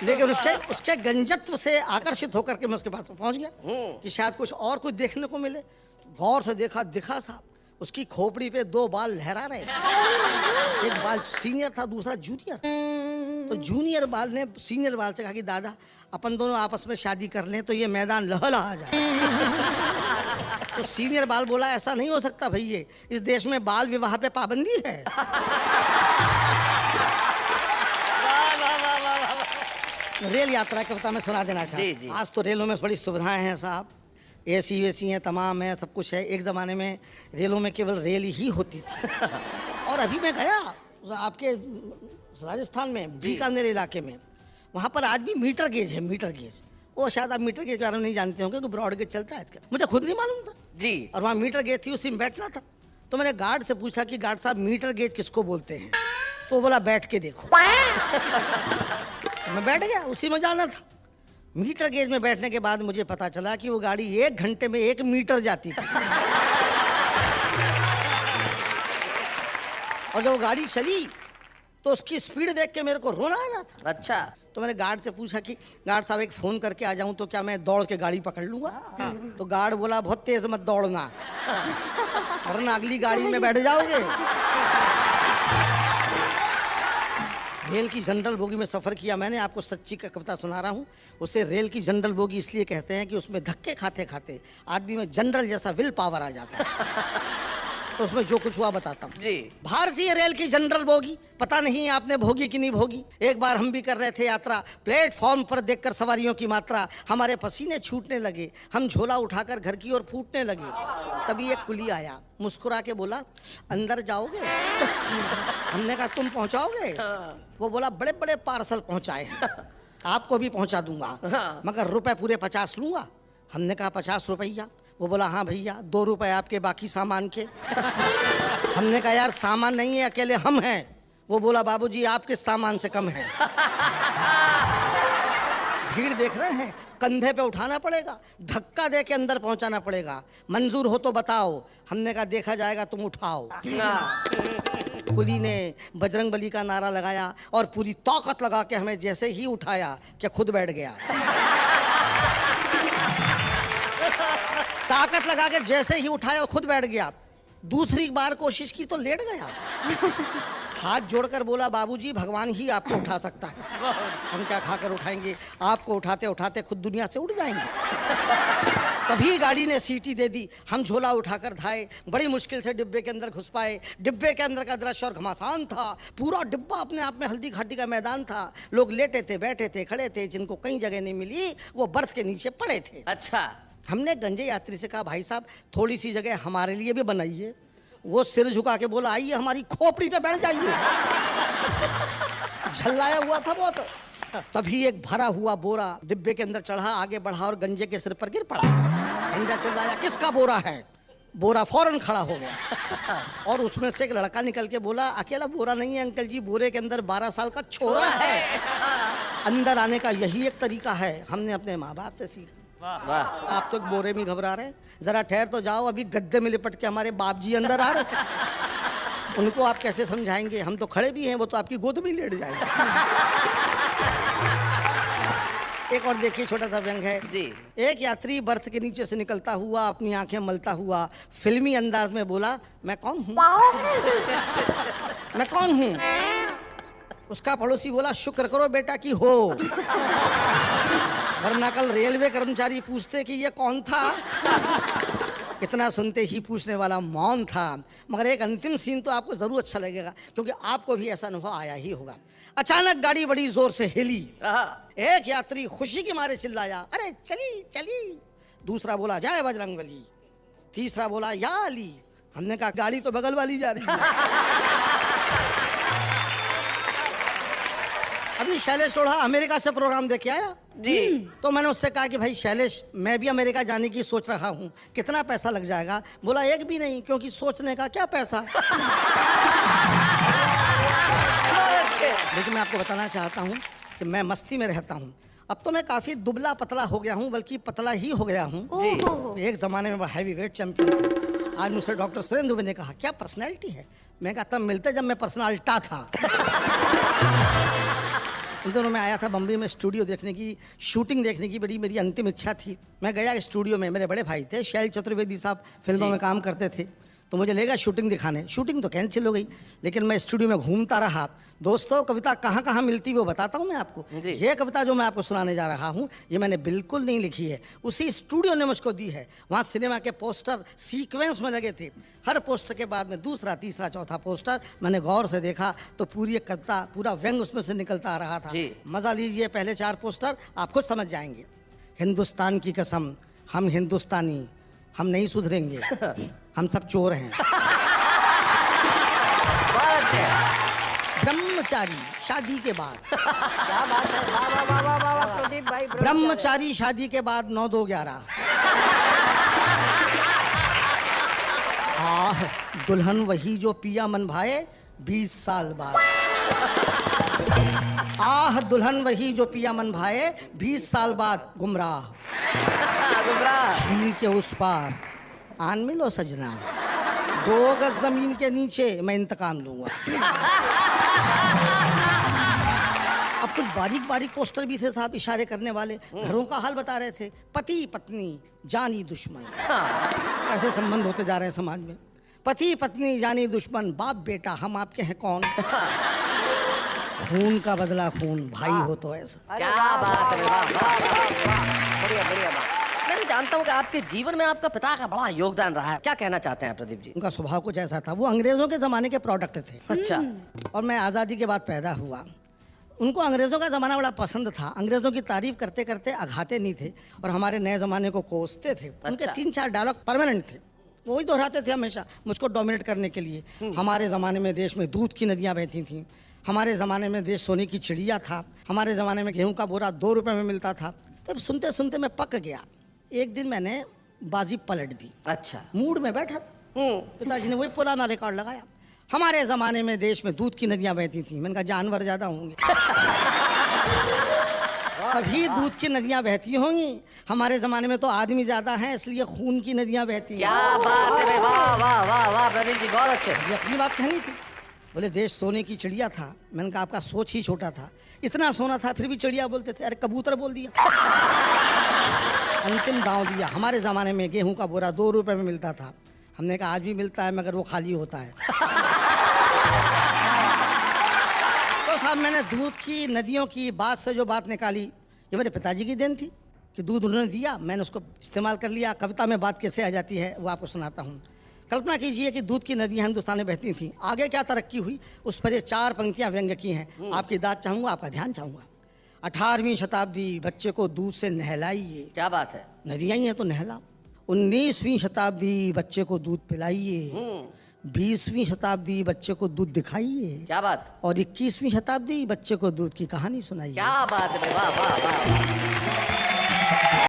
लेकिन उसके उसके गंजत्व से आकर्षित होकर के मैं उसके पास पहुंच गया कि शायद कुछ देखने को मिले। गौर से देखा, दिखा साहब उसकी खोपड़ी पे 2 बाल लहरा रहे थे। एक बाल सीनियर था, दूसरा जूनियर था। तो जूनियर बाल ने सीनियर बाल से कहा कि दादा अपन दोनों आपस में शादी कर लें तो ये मैदान लहलहा जाए। तो सीनियर बाल बोला ऐसा नहीं हो सकता भैया, इस देश में बाल विवाह पे पाबंदी है। रेल यात्रा के बता मैं सुना देना चाहता हूँ। आज तो रेलों में बड़ी सुविधाएं हैं साहब, एसी वेसी हैं, तमाम है, सब कुछ है। एक ज़माने में रेलों में केवल रेल ही होती थी। और अभी मैं गया आपके राजस्थान में बीकानेर इलाके में, वहाँ पर आज भी मीटर गेज है, मीटर गेज। वो शायद आप मीटर गेज के बारे में नहीं जानते होंगे, क्योंकि ब्रॉड गेज चलता है आजकल, मुझे खुद नहीं मालूम था जी। और वहाँ मीटर गेज थी, उसी में बैठना था। तो मैंने गार्ड से पूछा कि गार्ड साहब मीटर गेज किसको बोलते हैं? तो बोला बैठ के देखो। मैं बैठ गया, उसी में जाना था। मीटर गेज में बैठने के बाद मुझे पता चला कि वो गाड़ी 1 घंटे में 1 मीटर जाती थी। और जब वो गाड़ी चली तो उसकी स्पीड देख के मेरे को रोना आ रहा था। अच्छा। तो मैंने गार्ड से पूछा कि गार्ड साहब एक फ़ोन करके आ जाऊं तो क्या मैं दौड़ के गाड़ी पकड़ लूँगा? तो गार्ड बोला बहुत तेज़ मत दौड़ना, वरना अगली गाड़ी में बैठ जाओगे। रेल की जनरल बोगी में सफ़र किया मैंने, आपको सच्ची का कविता सुना रहा हूँ। उसे रेल की जनरल बोगी इसलिए कहते हैं कि उसमें धक्के खाते खाते आदमी में जनरल जैसा विल पावर आ जाता है। तो उसमें जो कुछ हुआ बताता हूँ जी। भारतीय रेल की जनरल बोगी, पता नहीं आपने भोगी कि नहीं भोगी। एक बार हम भी कर रहे थे यात्रा, प्लेटफॉर्म पर देखकर सवारियों की मात्रा हमारे पसीने छूटने लगे, हम झोला उठाकर घर की ओर फूटने लगे। तभी एक कुली आया, मुस्कुरा के बोला अंदर जाओगे? हमने कहा तुम पहुंचाओगे? वो बोला बड़े बड़े पार्सल पहुंचाए हैं, आपको भी पहुंचा दूंगा, मगर रुपए पूरे 50 लूंगा। हमने कहा 50 रुपया? वो बोला हाँ भैया 2 रुपए आपके बाकी सामान के। हमने कहा यार सामान नहीं है, अकेले हम हैं। वो बोला बाबूजी आपके सामान से कम है। भीड़ देख रहे हैं, कंधे पे उठाना पड़ेगा, धक्का दे के अंदर पहुंचाना पड़ेगा, मंजूर हो तो बताओ। हमने कहा देखा जाएगा, तुम उठाओ। कुली ने बजरंगबली का नारा लगाया और पूरी ताकत लगा के हमें जैसे ही उठाया कि खुद बैठ गया। ताकत लगा के जैसे ही उठाया और खुद बैठ गया। दूसरी बार कोशिश की तो लेट गया। हाथ जोड़कर बोला बाबूजी भगवान ही आपको उठा सकता है, हम क्या खाकर उठाएंगे, आपको उठाते उठाते खुद दुनिया से उठ जाएंगे। तभी गाड़ी ने सीटी दे दी, हम झोला उठाकर धाए, बड़ी मुश्किल से डिब्बे के अंदर घुस पाए। डिब्बे के अंदर का दृश्य और घमासान था, पूरा डिब्बा अपने आप में हल्दी घाटी का मैदान था। लोग लेटे थे, बैठे थे, खड़े थे, जिनको कहीं जगह नहीं मिली वो बर्थ के नीचे पड़े थे। अच्छा। हमने गंजे यात्री से कहा भाई साहब थोड़ी सी जगह हमारे लिए भी बनाइए। वो सिर झुका के बोला आइए हमारी खोपड़ी पे बैठ जाइए। झल्लाया हुआ था बहुत। तभी एक भरा हुआ बोरा डिब्बे के अंदर चढ़ा, आगे बढ़ा और गंजे के सिर पर गिर पड़ा। गंजा चिल्लाया किसका बोरा है? बोरा फौरन खड़ा हो गया और उसमें से एक लड़का निकल के बोला अकेला बोरा नहीं है अंकल जी, बोरे के अंदर 12 साल का छोरा है। अंदर आने का यही एक तरीका है, हमने अपने माँ बाप से सीखा। वाह। आप तो बोरे में घबरा रहे, जरा ठहर तो जाओ, अभी गद्दे में लिपट के हमारे बाप जी अंदर आ रहे। उनको आप कैसे समझाएंगे? हम तो खड़े भी हैं, वो तो आपकी गोद में लेट जाएंगे। एक और देखिए छोटा सा व्यंग है जी। एक यात्री बर्थ के नीचे से निकलता हुआ अपनी आंखें मलता हुआ फिल्मी अंदाज में बोला मैं कौन हूँ? मैं कौन हूँ? उसका पड़ोसी बोला शुक्र करो बेटा कि हो, वरना कल रेलवे कर्मचारी पूछते कि ये कौन था। इतना सुनते ही पूछने वाला मौन था। मगर एक अंतिम सीन तो आपको जरूर अच्छा लगेगा, क्योंकि आपको भी ऐसा अनुभव आया ही होगा। अचानक गाड़ी बड़ी जोर से हिली, एक यात्री खुशी के मारे चिल्लाया अरे चली चली। दूसरा बोला जय बजरंगबली। तीसरा बोला या अली। हमने कहा गाड़ी तो बगल वाली जा रही है। अभी शैलेश लोढ़ा अमेरिका से प्रोग्राम देख के आया जी। तो मैंने उससे कहा कि भाई शैलेश मैं भी अमेरिका जाने की सोच रहा हूँ, कितना पैसा लग जाएगा? बोला एक भी नहीं, क्योंकि सोचने का क्या पैसा। लेकिन मैं आपको बताना चाहता हूँ कि मैं मस्ती में रहता हूँ। अब तो मैं काफ़ी दुबला पतला हो गया हूँ, बल्कि पतला ही हो गया हूँ। एक ज़माने में हैवी वेट चैंपियन था। आज मुझसे डॉक्टर सुरेंद्र दुबे ने कहा क्या पर्सनैलिटी है? मैं कहा तब मिलते जब मैं पर्सनालिटा था। उन दिनों मैं आया था बम्बई में स्टूडियो देखने की, शूटिंग देखने की बड़ी मेरी अंतिम इच्छा थी। मैं गया स्टूडियो में, मेरे बड़े भाई थे शैल चतुर्वेदी साहब, फिल्मों में काम करते थे, तो मुझे लेगा शूटिंग दिखाने। शूटिंग तो कैंसिल हो गई, लेकिन मैं स्टूडियो में घूमता रहा। दोस्तों, कविता कहाँ कहाँ मिलती है वो बताता हूँ मैं आपको। ये कविता जो मैं आपको सुनाने जा रहा हूँ, ये मैंने बिल्कुल नहीं लिखी है, उसी स्टूडियो ने मुझको दी है। वहाँ सिनेमा के पोस्टर सीक्वेंस में लगे थे, हर पोस्टर के बाद में दूसरा, तीसरा, चौथा पोस्टर मैंने गौर से देखा तो पूरी एक कविता, पूरा व्यंग उसमें से निकलता आ रहा था। मज़ा लीजिए, पहले 4 पोस्टर आप खुद समझ जाएंगे। हिंदुस्तान की कसम, हम हिंदुस्तानी, हम नहीं सुधरेंगे, हम सब चोर हैं। ब्रह्मचारी शादी के बाद, क्या बात है, वाह वाह वाह वाह वाह वाह, प्रदीप भाई। ब्रह्मचारी शादी के बाद 9-2-11। आह दुल्हन वही जो पिया मन भाए 20 साल बाद। आह दुल्हन वही जो पिया मन भाए 20 साल बाद। गुमराह झील के उस पार आन मिलो सजना, 2 गज जमीन के नीचे मैं इंतकाम लूंगा। अब कुछ बारीक बारीक पोस्टर भी थे साहब, इशारे करने वाले, घरों का हाल बता रहे थे। पति पत्नी जानी दुश्मन, कैसे संबंध होते जा रहे हैं समाज में। पति पत्नी जानी दुश्मन, बाप बेटा हम आपके हैं कौन। खून का बदला खून, भाई हो तो ऐसा। क्या बात है, वाह वाह वाह, बढ़िया बढ़िया बात। मैं जानता हूँ कि आपके जीवन में आपका पिता का बड़ा योगदान रहा है, क्या कहना चाहते हैं प्रदीप जी? उनका स्वभाव कुछ ऐसा था, वो अंग्रेजों के ज़माने के प्रोडक्ट थे। अच्छा। और मैं आज़ादी के बाद पैदा हुआ। उनको अंग्रेज़ों का ज़माना बड़ा पसंद था, अंग्रेज़ों की तारीफ करते करते अघाते नहीं थे और हमारे नए ज़माने को कोसते थे। उनके 3-4 डायलॉग परमानेंट थे, वही दोहराते थे हमेशा मुझको डोमिनेट करने के लिए। हमारे ज़माने में देश में दूध की नदियाँ बहती थीं, हमारे ज़माने में देश सोने की चिड़िया था, हमारे ज़माने में गेहूँ का बोरा 2 रुपये में मिलता था। तब सुनते सुनते मैं पक गया। एक दिन मैंने बाजी पलट दी। अच्छा। मूड में बैठा, पिताजी ने वही पुराना रिकॉर्ड लगाया, हमारे ज़माने में देश में दूध की नदियाँ बहती थीं। मैंने कहा जानवर ज़्यादा होंगे तभी दूध की नदियाँ बहती होंगी, हमारे ज़माने में तो आदमी ज़्यादा हैं इसलिए खून की नदियाँ बहती हैं। क्या बात है, वाह वाह वाह वाह प्रदीप जी, बहुत अच्छे। ये अपनी बात कहनी थी। बोले देश सोने की चिड़िया था। मैंने कहा आपका सोच ही छोटा था, इतना सोना था फिर भी चिड़िया बोलते थे। अरे कबूतर बोल दिया। अंतिम दांव दिया। हमारे ज़माने में गेहूं का बोरा 2 रुपये में मिलता था। हमने कहा आज भी मिलता है मगर वो खाली होता है। तो साहब मैंने दूध की नदियों की बात से जो बात निकाली, ये मेरे पिताजी की देन थी कि दूध उन्होंने दिया, मैंने उसको इस्तेमाल कर लिया। कविता में बात कैसे आ जाती है वो आपको सुनाता हूँ। कल्पना कीजिए कि दूध की नदियाँ हिंदुस्तान में बहती थीं, आगे क्या तरक्की हुई उस पर ये 4 पंक्तियाँ व्यंग्य की हैं। आपकी दाद चाहूँगा, आपका ध्यान चाहूँगा। 18वीं शताब्दी बच्चे को दूध से नहलाइए। क्या बात है। नदियाँ ही हैं तो नहलाओ। 19वीं शताब्दी बच्चे को दूध पिलाइए। 20वीं शताब्दी बच्चे को दूध दिखाइए। क्या बात। और 21वीं शताब्दी बच्चे को दूध की कहानी सुनाइए। क्या बात है, वाह वाह वाह।